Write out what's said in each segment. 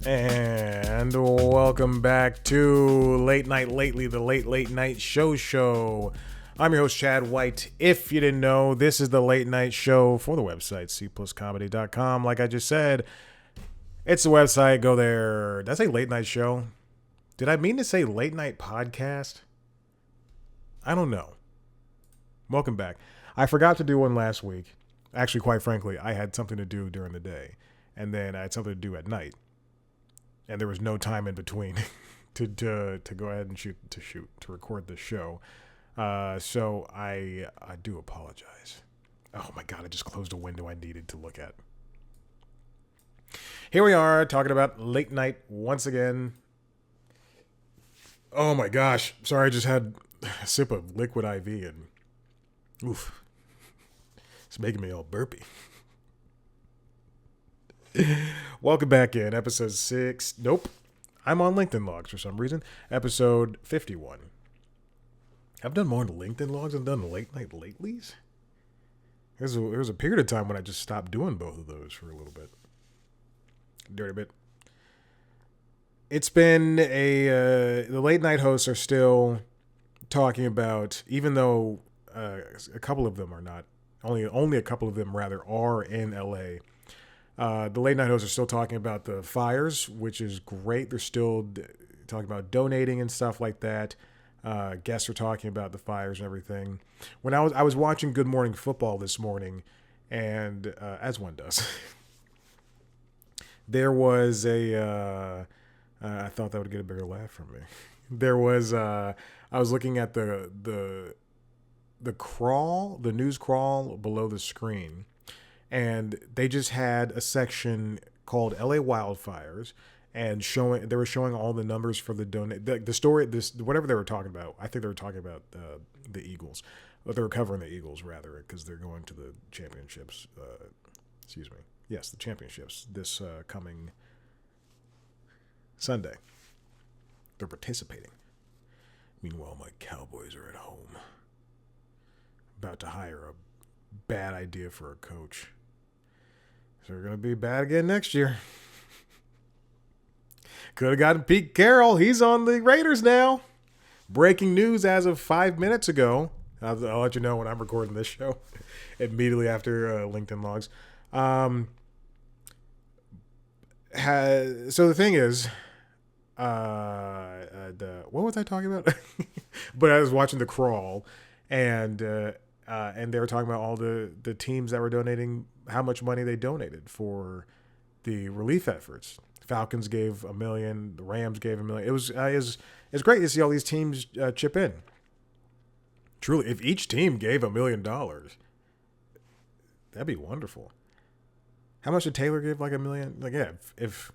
And welcome back to Late Night Lately, the late night show. I'm your host, Chad White. If you didn't know, this is the late night show for the website, cpluscomedy.com. Like I just said, it's the website. Go there. Did I say late night show? Did I mean to say late night podcast? I don't know. Welcome back. I forgot to do one last week. Actually, quite frankly, I had something to do during the day, and then I had something to do at night. And there was no time in between to go ahead and to record the show. So I do apologize. Oh my God, I just closed a window I needed to look at. Here we are talking about late night once again. Oh my gosh. Sorry, I just had a sip of liquid IV and oof. It's making me all burpy. Welcome back in episode 6. Nope. I'm on LinkedIn Logs for some reason. Episode 51. I've done more LinkedIn Logs than done late night latelys. There was a period of time when I just stopped doing both of those for a little bit. Dirty bit. It's been the late night hosts are still talking about, even though a couple of them are not, only a couple of them rather are in LA. The late night hosts are still talking about the fires, which is great. They're still talking about donating and stuff like that. Guests are talking about the fires and everything. When I was watching Good Morning Football this morning, and as one does, there was I thought that would get a bigger laugh from me. There was I was looking at the crawl, the news crawl below the screen. And they just had a section called LA Wildfires, and they were showing all the numbers for the story, whatever they were talking about. I think they were talking about the Eagles, but they were covering the Eagles rather, because they're going to the championships. Excuse me. Yes, the championships this coming Sunday. They're participating. Meanwhile, my Cowboys are at home, about to hire a bad idea for a coach. So we're going to be bad again next year. Could have gotten Pete Carroll. He's on the Raiders now. Breaking news as of 5 minutes ago. I'll let you know when I'm recording this show. Immediately after LinkedIn Logs. So the thing is, what was I talking about? But I was watching The Crawl, and they were talking about all the teams that were donating, how much money they donated for the relief efforts. Falcons gave $1 million. The Rams gave $1 million. It's great to see all these teams chip in. Truly, if each team gave $1 million, that'd be wonderful. How much did Taylor give? Like $1 million? Like, yeah, if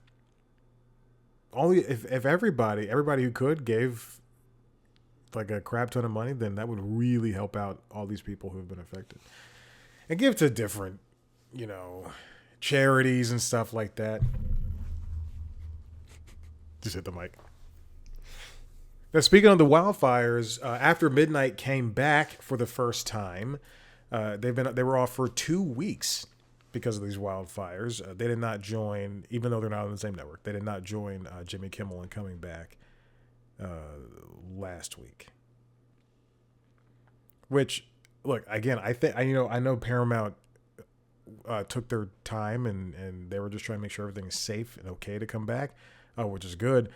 everybody who could gave like a crap ton of money, then that would really help out all these people who have been affected. And give to different, charities and stuff like that. Just hit the mic. Now, speaking of the wildfires, After Midnight came back for the first time. They were off for 2 weeks because of these wildfires. They did not join, even though they're not on the same network. They did not join Jimmy Kimmel in coming back last week. Which, look, again, I know Paramount took their time and they were just trying to make sure everything's safe and okay to come back, which is good.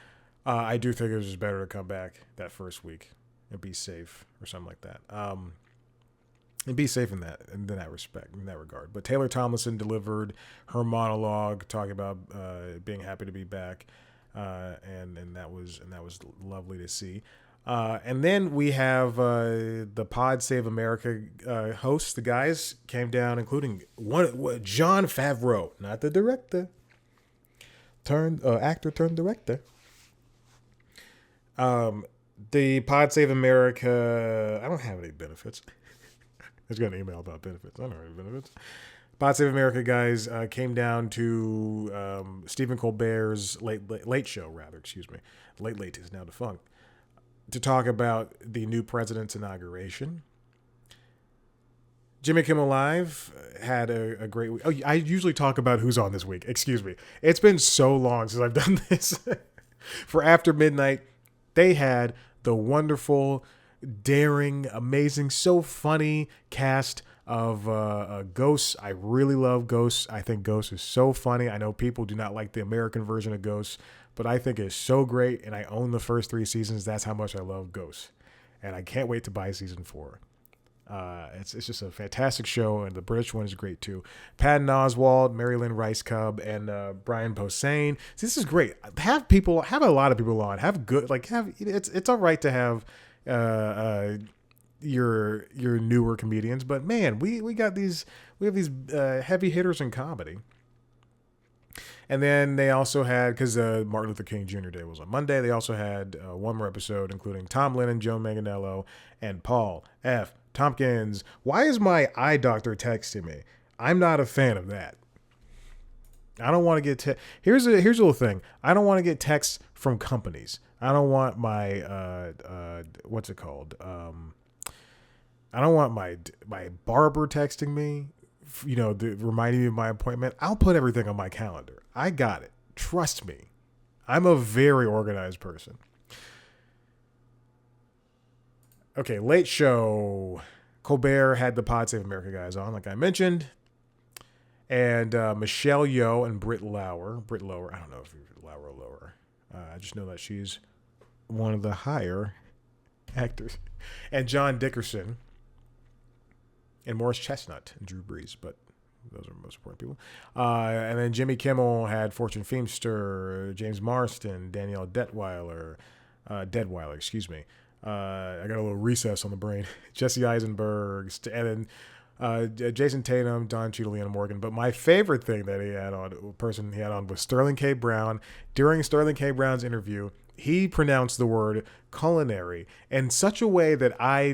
I do think it was just better to come back that first week and be safe or something like that. And be safe in that respect, in that regard. But Taylor Tomlinson delivered her monologue talking about being happy to be back, and that was lovely to see. And then we have the Pod Save America hosts. The guys came down, including Jon Favreau, not the director, actor turned director. The Pod Save America. I don't have any benefits. I just got an email about benefits. I don't have any benefits. Pod Save America guys came down to Stephen Colbert's late show, rather. Excuse me. Late is now defunct. To talk about the new president's inauguration. Jimmy Kimmel Live had a great week. Oh, I usually talk about who's on this week. Excuse me. It's been so long since I've done this. For After Midnight, they had the wonderful, daring, amazing, so funny cast of Ghosts. I really love Ghosts. I think Ghosts is so funny. I know people do not like the American version of Ghosts, but I think it's so great, and I own the first 3 seasons. That's how much I love Ghosts. And I can't wait to buy season 4. It's just a fantastic show, and the British one is great too. Patton Oswalt, Mary Lynn Rice Cub, and Brian Posehn. See, this is great. Have a lot of people on. It's all right to have your newer comedians, but man, we have these heavy hitters in comedy. And then they also had, because Martin Luther King Jr. Day was on Monday, they also had one more episode, including Tom Lennon, Joe Manganiello, and Paul F. Tompkins. Why is my eye doctor texting me? I'm not a fan of that. I don't want to get here's a little thing. I don't want to get texts from companies. I don't want my what's it called? I don't want my barber texting me, reminding me of my appointment. I'll put everything on my calendar. I got it. Trust me. I'm a very organized person. Okay, Late Show. Colbert had the Pod Save America guys on, like I mentioned. And Michelle Yeoh and Britt Lower. I don't know if you're Lower or Lower. I just know that she's one of the higher actors. And John Dickerson. And Morris Chestnut and Drew Brees, but those are the most important people. And then Jimmy Kimmel had Fortune Feimster, James Marston, Danielle Deadweiler, excuse me. I got a little recess on the brain. Jesse Eisenberg, and then Jason Tatum, Don Cheadle, Leanna Morgan. But my favorite thing that he had on was Sterling K. Brown. During Sterling K. Brown's interview, he pronounced the word culinary in such a way that I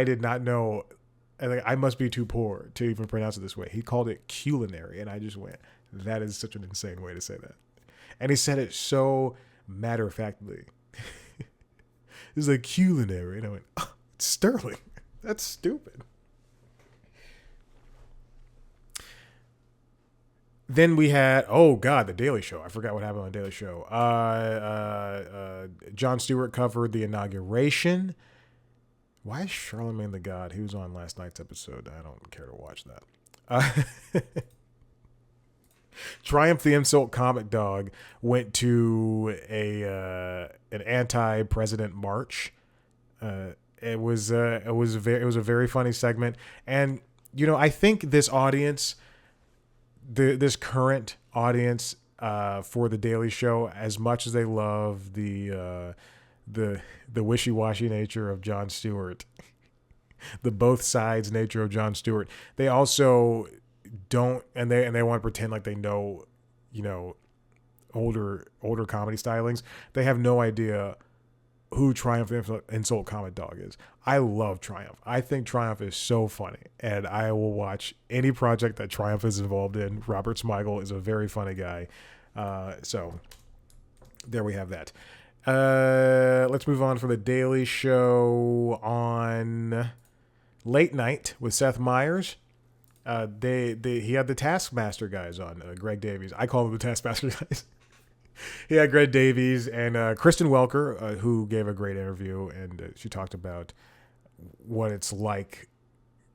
did not know. I must be too poor to even pronounce it this way. He called it culinary, and I just went, that is such an insane way to say that. And he said it so matter-of-factly. It's like culinary. And I went, oh, it's Sterling. That's stupid. Then we had, The Daily Show. I forgot what happened on The Daily Show. Jon Stewart covered the inauguration. Why is Charlemagne the God? He was on last night's episode. I don't care to watch that. Triumph the Insult Comic Dog went to an anti-president march. It was a very funny segment, and I think this audience, this current audience for the Daily Show, as much as they love the wishy-washy nature of Jon Stewart, the both sides nature of Jon Stewart, they also don't, and they want to pretend like they know, older comedy stylings. They have no idea who Triumph the Insult Comic Dog is. I love Triumph. I think Triumph is so funny, and I will watch any project that Triumph is involved in. Robert Smigel is a very funny guy. So there we have that. Let's move on from the Daily Show on Late Night with Seth Meyers. He had the Taskmaster guys on, Greg Davies. I call them the Taskmaster guys. He had Greg Davies and Kristen Welker, who gave a great interview, and she talked about what it's like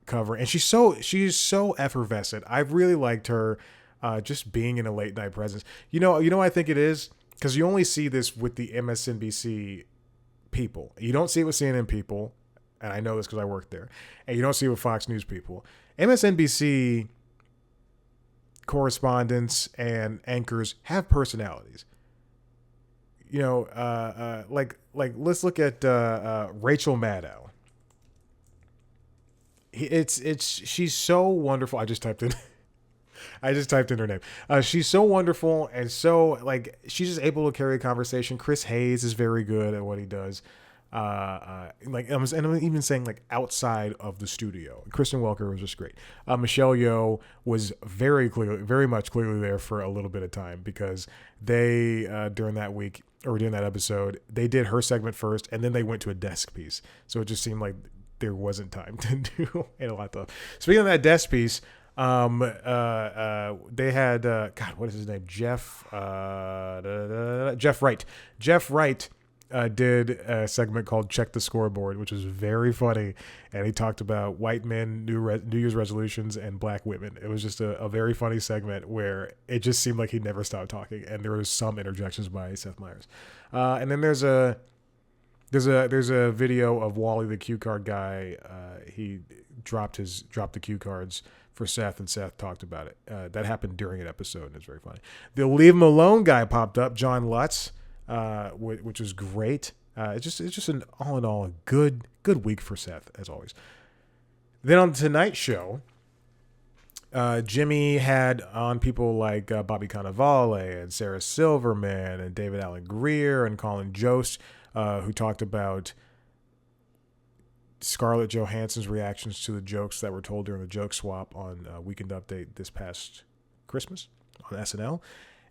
covering. And she's so effervescent. I've really liked her, just being in a late night presence. I think it is. Because you only see this with the MSNBC people. You don't see it with CNN people, and I know this because I worked there. And you don't see it with Fox News people. MSNBC correspondents and anchors have personalities. Like let's look at Rachel Maddow. She's so wonderful. I just typed in her name. She's so wonderful, and so she's just able to carry a conversation. Chris Hayes is very good at what he does. I'm even saying outside of the studio. Kristen Welker was just great. Michelle Yeoh was very much clearly there for a little bit of time, because they during that episode, they did her segment first, and then they went to a desk piece. So it just seemed like there wasn't time to do a lot of. Speaking of that desk piece, they had God, what is his name? Jeff Wright. Jeff Wright did a segment called Check the Scoreboard, which was very funny, and he talked about white men, New Year's resolutions, and black women. It was just a very funny segment where it just seemed like he never stopped talking, and there was some interjections by Seth Meyers. And then there's a video of Wally the cue card guy. He dropped the cue cards for Seth, and Seth talked about it. That happened during an episode, and it's very funny. The Leave Him Alone guy popped up, John Lutz, which was great. It's just an all in all a good week for Seth, as always. Then on the Tonight Show, Jimmy had on people like Bobby Cannavale and Sarah Silverman and David Alan Grier and Colin Jost, who talked about Scarlett Johansson's reactions to the jokes that were told during the joke swap on Weekend Update this past Christmas on SNL.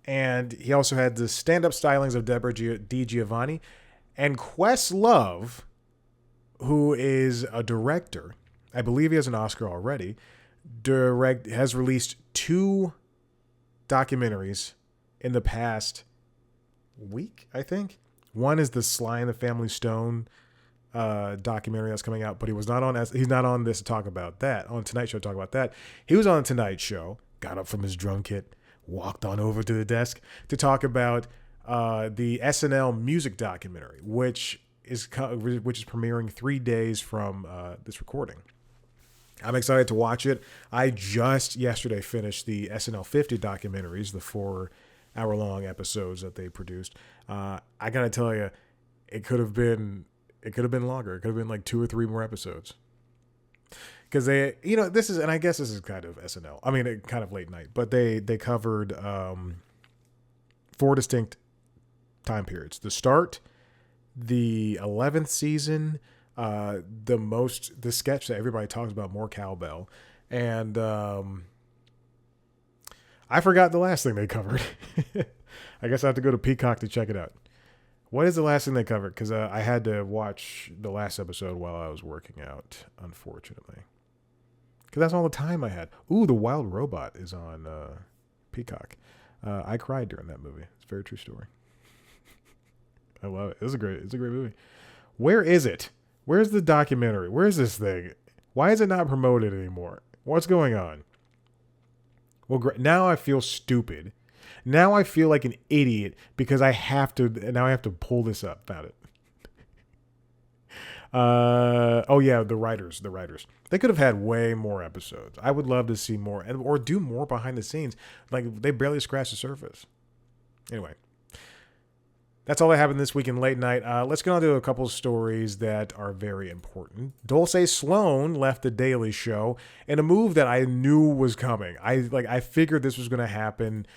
And he also had the stand-up stylings of Deborah D. Giovanni and Questlove, who is a director. I believe he has an Oscar already. Has released 2 documentaries in the past week, I think. One is the Sly and the Family Stone documentary that's coming out, but he's not on this to talk about that. On Tonight Show to talk about that. He was on Tonight Show, got up from his drum kit, walked on over to the desk to talk about the SNL music documentary, which is premiering 3 days from this recording. I'm excited to watch it. I just yesterday finished the SNL 50 documentaries, the 4-hour-long episodes that they produced. I gotta tell you, it could have been longer. It could have been like 2 or 3 more episodes. Because this is, and I guess this is kind of SNL. I mean, kind of late night, but they covered 4 distinct time periods: the start, the 11th season, the sketch that everybody talks about, more cowbell, and I forgot the last thing they covered. I guess I have to go to Peacock to check it out. What is the last thing they covered? Because I had to watch the last episode while I was working out, unfortunately. Because that's all the time I had. Ooh, The Wild Robot is on Peacock. I cried during that movie. It's a very true story. I love it. It's a great movie. Where is it? Where's the documentary? Where's this thing? Why is it not promoted anymore? What's going on? Well, now I feel stupid. Now I feel like an idiot because I have to pull this up. Found it. Oh yeah, the writers. They could have had way more episodes. I would love to see more or do more behind the scenes. Like, they barely scratched the surface. Anyway, that's all that happened this week in late night. Let's get on to a couple of stories that are very important. Dulce Sloan left The Daily Show in a move that I knew was coming. I figured this was going to happen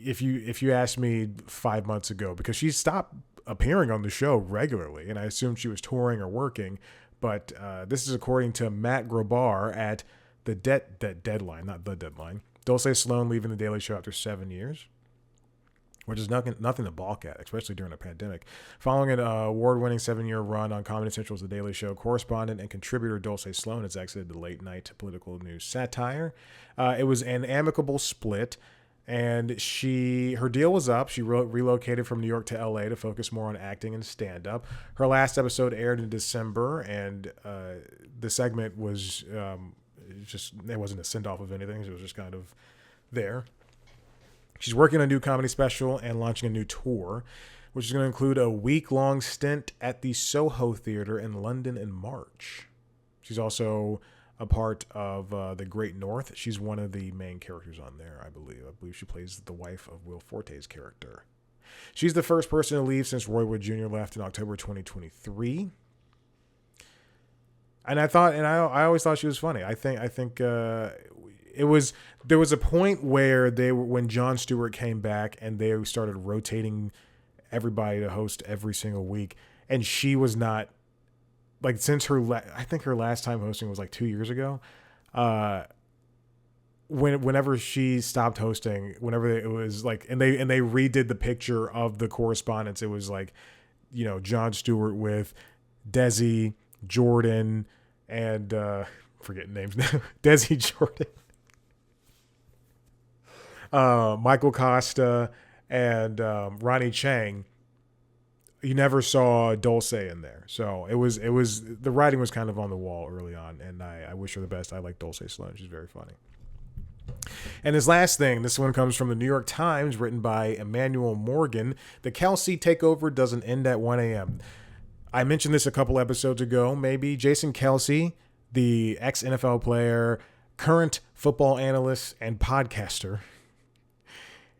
if you asked me 5 months ago, because she stopped appearing on the show regularly, and I assumed she was touring or working. But this is according to Matt Grobar at the Deadline, not The Deadline. Dulce Sloan leaving The Daily Show after 7 years, which is nothing to balk at, especially during a pandemic. Following an award-winning 7-year run on Comedy Central's The Daily Show, correspondent and contributor Dulce Sloan has exited the late-night political news satire. It was an amicable split, and her deal was up. She relocated from New York to L.A. to focus more on acting and stand-up. Her last episode aired in December, and the segment was it wasn't a send-off of anything. It was just kind of there. She's working on a new comedy special and launching a new tour, which is going to include a week-long stint at the Soho Theatre in London in March. She's also a part of The Great North. She's one of the main characters on there, I believe. I believe she plays the wife of Will Forte's character. She's the first person to leave since Roy Wood Jr. left in October 2023. And I always thought she was funny. I think there was a point where when Jon Stewart came back and they started rotating everybody to host every single week, and she was not, like, since I think her last time hosting was like 2 years ago. Whenever she stopped hosting, whenever it was like, and they redid the picture of the correspondence, it was like, Jon Stewart with Desi, Jordan, and forgetting names now. Desi Jordan, Michael Costa, and Ronnie Chang. You never saw Dulce in there, so it was the writing was kind of on the wall early on, and I wish her the best. I like Dulce Sloan; she's very funny. And his last thing, this one comes from the New York Times, written by Emmanuel Morgan. The Kelce takeover doesn't end at 1 a.m. I mentioned this a couple episodes ago, maybe. Jason Kelce, the ex-NFL player, current football analyst, and podcaster,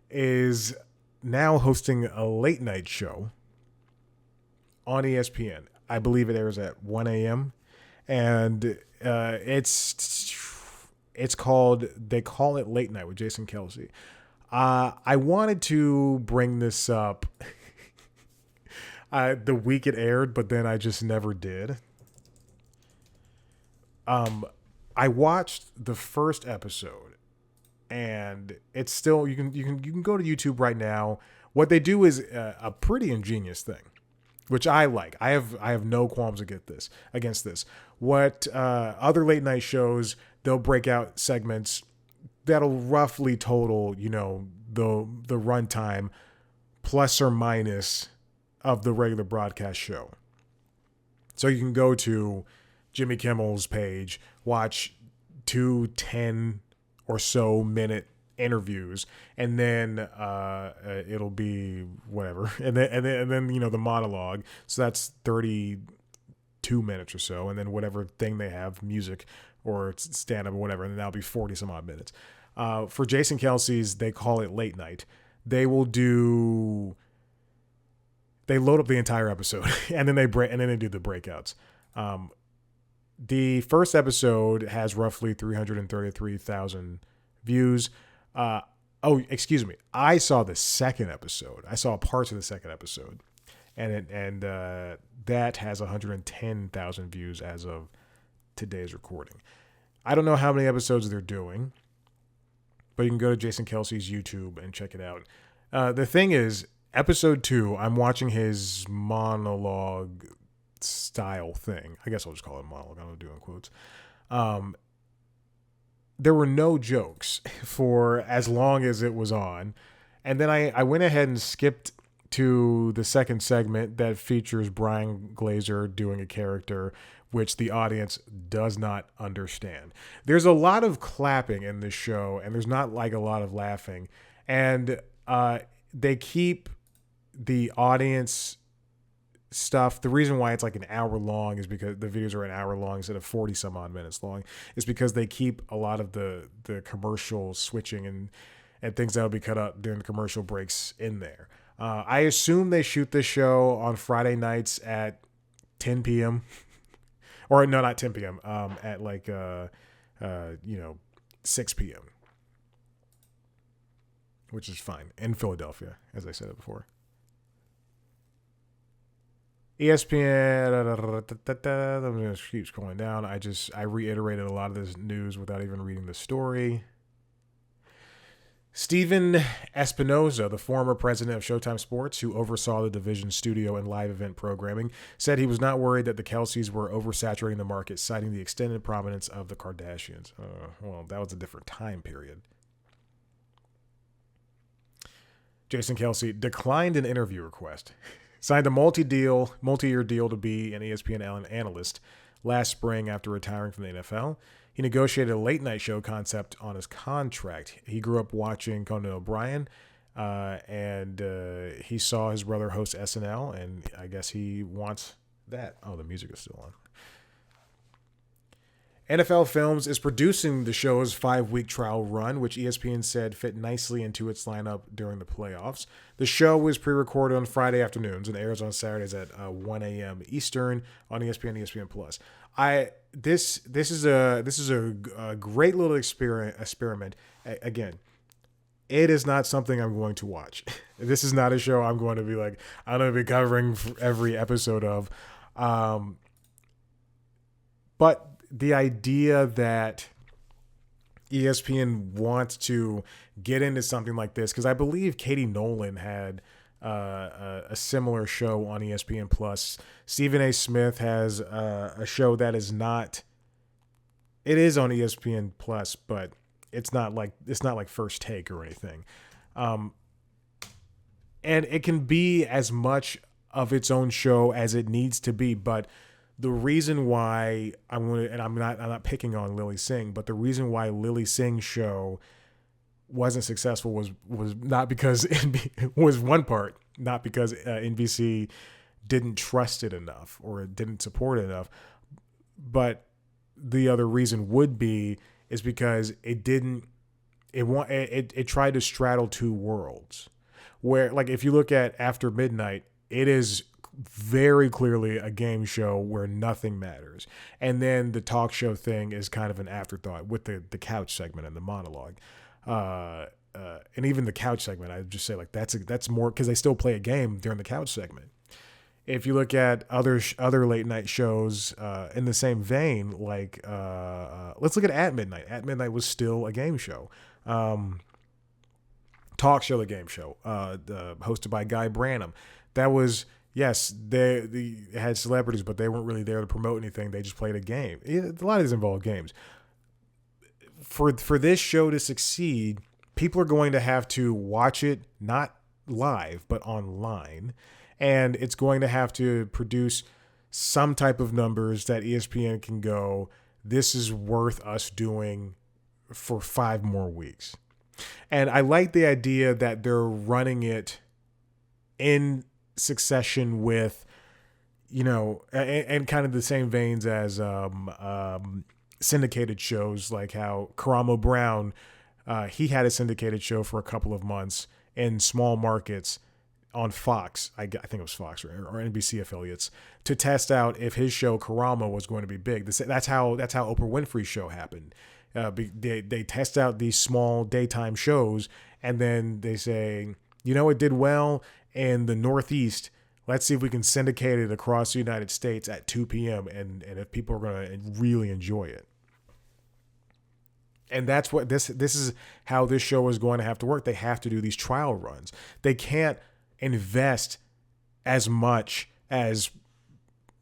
is now hosting a late night show on ESPN. I believe it airs at 1 a.m. And it's called, they call it Late Night with Jason Kelce. I wanted to bring this up the week it aired, but then I just never did. I watched the first episode, and it's still, you can go to YouTube right now. What they do is a pretty ingenious thing, which I like. I have no qualms against this. What other late night shows, they'll break out segments that'll roughly total, the runtime plus or minus of the regular broadcast show. So you can go to Jimmy Kimmel's page, watch 2 10 or so minute interviews, and then it'll be whatever, and then the monologue. So that's 32 minutes or so, and then whatever thing they have, music or stand up or whatever, and then that'll be 40 some odd minutes. For Jason Kelce's, they call it Late Night. They load up the entire episode and then they do the breakouts. The first episode has roughly 333,000 views. Excuse me. I saw the second episode. I saw parts of the second episode, and that has 110,000 views as of today's recording. I don't know how many episodes they're doing, but you can go to Jason Kelce's YouTube and check it out. The thing is, episode 2, I'm watching his monologue style thing. I guess I'll just call it monologue. I'm doing quotes. There were no jokes for as long as it was on. And then I went ahead and skipped to the second segment that features Brian Glazer doing a character which the audience does not understand. There's a lot of clapping in this show, and there's not like a lot of laughing. And they keep the audience stuff. The reason why it's like an hour long is because the videos are an hour long instead of 40 some odd minutes long, is because they keep a lot of the commercial switching and things that will be cut up during the commercial breaks in there. I assume they shoot this show on Friday nights at 10 p.m. or no, not 10 p.m. At like 6 p.m. which is fine in Philadelphia, as I said it before. ESPN, I'm going to keep scrolling down. I reiterated a lot of this news without even reading the story. Steven Espinoza, the former president of Showtime Sports, who oversaw the division's studio and live event programming, said he was not worried that the Kelces were oversaturating the market, citing the extended prominence of the Kardashians. Well, that was a different time period. Jason Kelce declined an interview request. Signed a multi-year deal to be an ESPN analyst last spring after retiring from the NFL. He negotiated a late-night show concept on his contract. He grew up watching Conan O'Brien, and he saw his brother host SNL, and I guess he wants that. Oh, the music is still on. NFL Films is producing the show's 5-week trial run, which ESPN said fit nicely into its lineup during the playoffs. The show was pre-recorded on Friday afternoons and airs on Saturdays at 1 a.m. Eastern on ESPN and ESPN Plus. This is a great little experiment. Again, it is not something I'm going to watch. This is not a show I'm going to be like, I'm going to be covering every episode of. But the idea that ESPN wants to get into something like this, because I believe Katie Nolan had a similar show on ESPN Plus. Stephen A. Smith has a show that is not It is on ESPN Plus, but it's not like First Take or anything. And it can be as much of its own show as it needs to be, but the reason why I'm not picking on Lily Singh, but the reason why Lily Singh's show wasn't successful was not because was one part, not because NBC didn't trust it enough or didn't support it enough, but the other reason would be is because it tried to straddle two worlds, where, like, if you look at After Midnight, it is very clearly a game show where nothing matters, and then the talk show thing is kind of an afterthought with the couch segment and the monologue, and even the couch segment, I'd just say, like, that's more because they still play a game during the couch segment. If you look at other late night shows in the same vein, like let's look at Midnight. At Midnight was still a game show. Talk show, the game show, hosted by Guy Branum. That was, yes, they had celebrities, but they weren't really there to promote anything. They just played a game. A lot of these involve games. For this show to succeed, people are going to have to watch it not live, but online. And it's going to have to produce some type of numbers that ESPN can go, this is worth us doing for 5 more weeks. And I like the idea that they're running it in succession with, and kind of the same veins as syndicated shows, like how Karamo Brown, he had a syndicated show for a couple of months in small markets on Fox, I think it was Fox or NBC affiliates, to test out if his show Karamo was going to be big. That's how Oprah Winfrey's show happened. They test out these small daytime shows, and then they say, it did well in the Northeast. Let's see if we can syndicate it across the United States at 2 p.m. and if people are going to really enjoy it. And that's what this is how this show is going to have to work. They have to do these trial runs. They can't invest as much as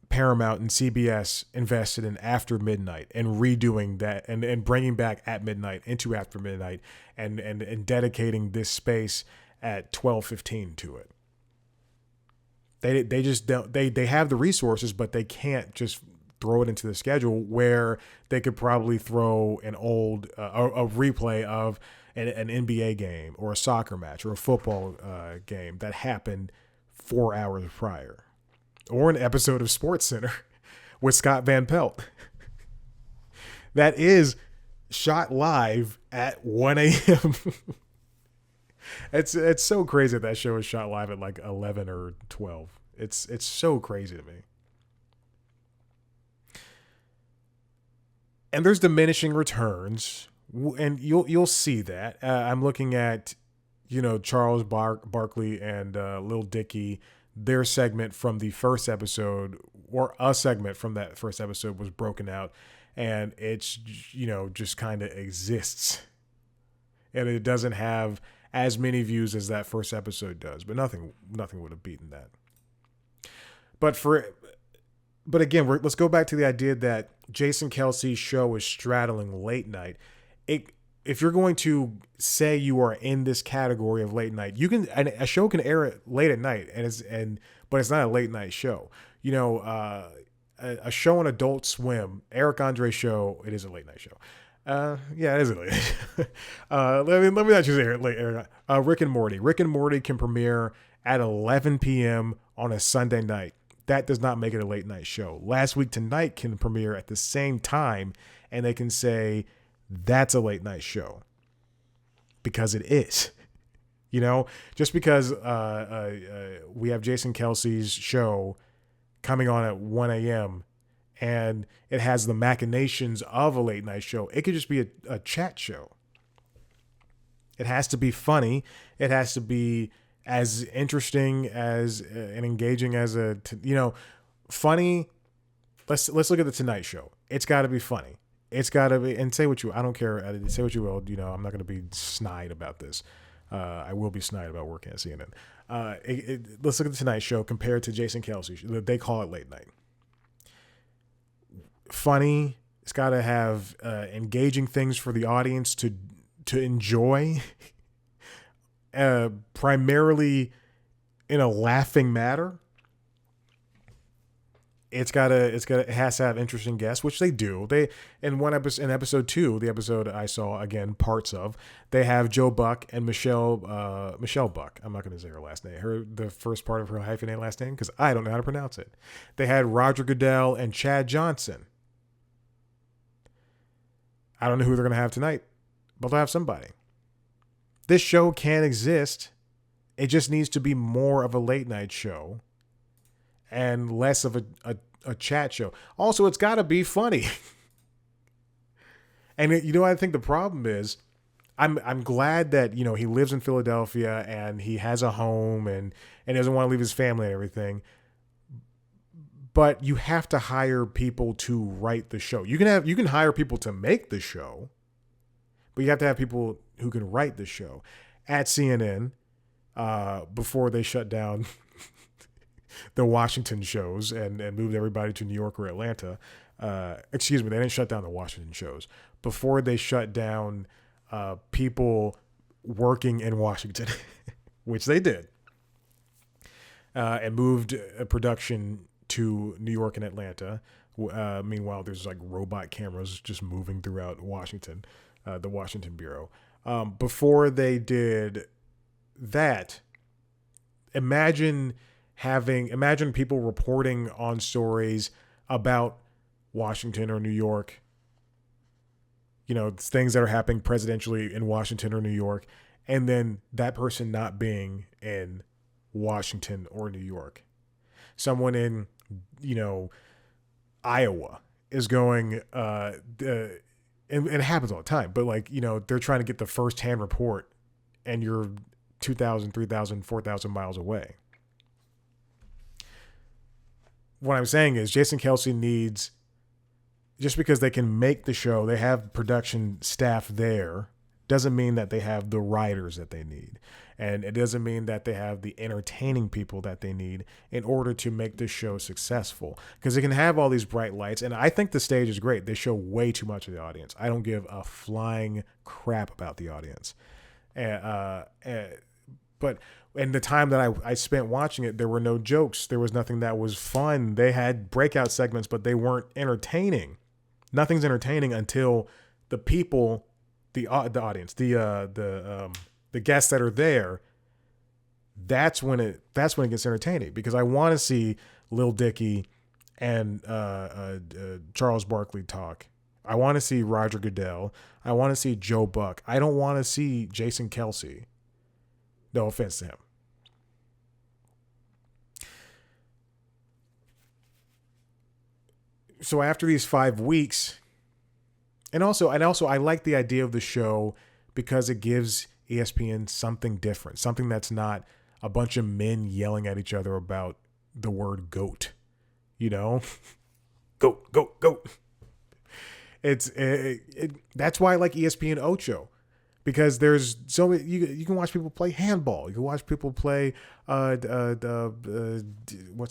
Paramount and CBS invested in After Midnight and redoing that and bringing back At Midnight into After Midnight and dedicating this space at 12:15 to it. They just don't, they have the resources, but they can't just throw it into the schedule where they could probably throw an old a replay of an NBA game or a soccer match or a football game that happened 4 hours prior, or an episode of SportsCenter with Scott Van Pelt that is shot live at 1 a.m. It's so crazy that show is shot live at like 11 or 12. It's so crazy to me. And there's diminishing returns, and you'll see that. I'm looking at, Charles Barkley and Lil Dicky. Their segment from the first episode, or a segment from that first episode, was broken out, and it's just kind of exists, and it doesn't have as many views as that first episode does, but nothing would have beaten that. But again, let's go back to the idea that Jason Kelce's show is straddling late night. If you're going to say you are in this category of late night, a show can air it late at night, but it's not a late night show. A show on Adult Swim, Eric Andre's show, it is a late night show. Yeah, it is a late night. Let me not just say late. Rick and Morty. Rick and Morty can premiere at 11 p.m. on a Sunday night. That does not make it a late night show. Last Week Tonight can premiere at the same time, and they can say that's a late night show because it is. Just because we have Jason Kelce's show coming on at 1 a.m. and it has the machinations of a late night show, it could just be a chat show. It has to be funny. It has to be as interesting as and engaging as funny. Let's look at the Tonight Show. It's got to be funny. It's got to be, and say what you, I don't care. Say what you will. I'm not going to be snide about this. I will be snide about working at CNN. Let's look at the Tonight Show compared to Jason Kelce. They call it late night. Funny, It's got to have engaging things for the audience to enjoy, primarily in a laughing manner. It has to have interesting guests, which they do. They in episode 2, the episode I saw again parts of, they have Joe Buck and Michelle Buck. I'm not going to say her last name. The first part of her hyphenated last name because I don't know how to pronounce it. They had Roger Goodell and Chad Johnson. I don't know who they're going to have tonight, but they'll have somebody. This show can exist. It just needs to be more of a late night show and less of a chat show. Also, it's got to be funny. And I think the problem is, I'm glad that he lives in Philadelphia and he has a home and doesn't want to leave his family and everything. But you have to hire people to write the show. You can hire people to make the show, but you have to have people who can write the show. At CNN, before they shut down the Washington shows and moved everybody to New York or Atlanta. Excuse me, they didn't shut down the Washington shows. Before they shut down people working in Washington, which they did, and moved a production to New York and Atlanta. Meanwhile, there's like robot cameras just moving throughout Washington, the Washington Bureau. Before they did that, imagine people reporting on stories about Washington or New York, things that are happening presidentially in Washington or New York, and then that person not being in Washington or New York. Someone in, Iowa is going, and it happens all the time, but they're trying to get the firsthand report and you're 2,000, 3,000, 4,000 miles away. What I'm saying is Jason Kelce needs, just because they can make the show, they have production staff there, doesn't mean that they have the writers that they need. And it doesn't mean that they have the entertaining people that they need in order to make this show successful. Because they can have all these bright lights. And I think the stage is great. They show way too much of the audience. I don't give a flying crap about the audience. But in the time that I spent watching it, there were no jokes. There was nothing that was fun. They had breakout segments, but they weren't entertaining. Nothing's entertaining until the people, the audience, the guests that are there. That's when it gets entertaining, because I want to see Lil Dicky and Charles Barkley talk. I want to see Roger Goodell. I want to see Joe Buck. I don't want to see Jason Kelce. No offense to him. So after these 5 weeks, and also I like the idea of the show because it gives ESPN something different, something that's not a bunch of men yelling at each other about the word goat, goat, goat, goat. That's why I like ESPN Ocho, because there's so many, you can watch people play handball. You can watch people play, what's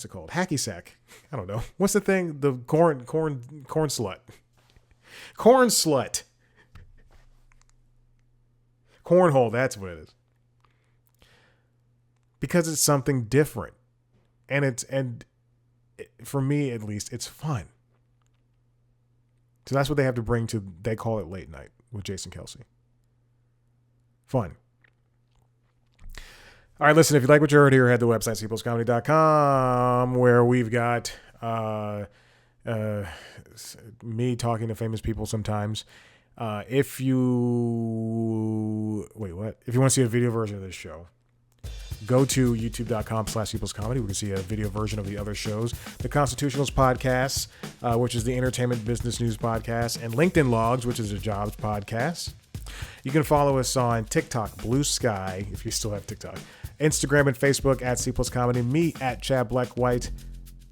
it called? Hacky sack. I don't know. What's the thing? The corn slut. Corn slut. Cornhole, that's what it is. Because it's something different. And for me, at least, it's fun. So that's what they have to bring to, they call it late night with Jason Kelce. Fun. All right, listen, if you like what you heard here, head to the website, cpluscomedy.com, where we've got me talking to famous people sometimes. If you want to see a video version of this show, go to youtube.com/cpluscomedy. We can see a video version of the other shows. The Constitutionals podcast, which is the entertainment business news podcast, and LinkedIn Logs, which is a jobs podcast. You can follow us on TikTok, Blue Sky, if you still have TikTok, Instagram and Facebook at @CPlusComedy, me at Chad Black White.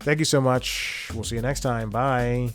Thank you so much. We'll see you next time. Bye.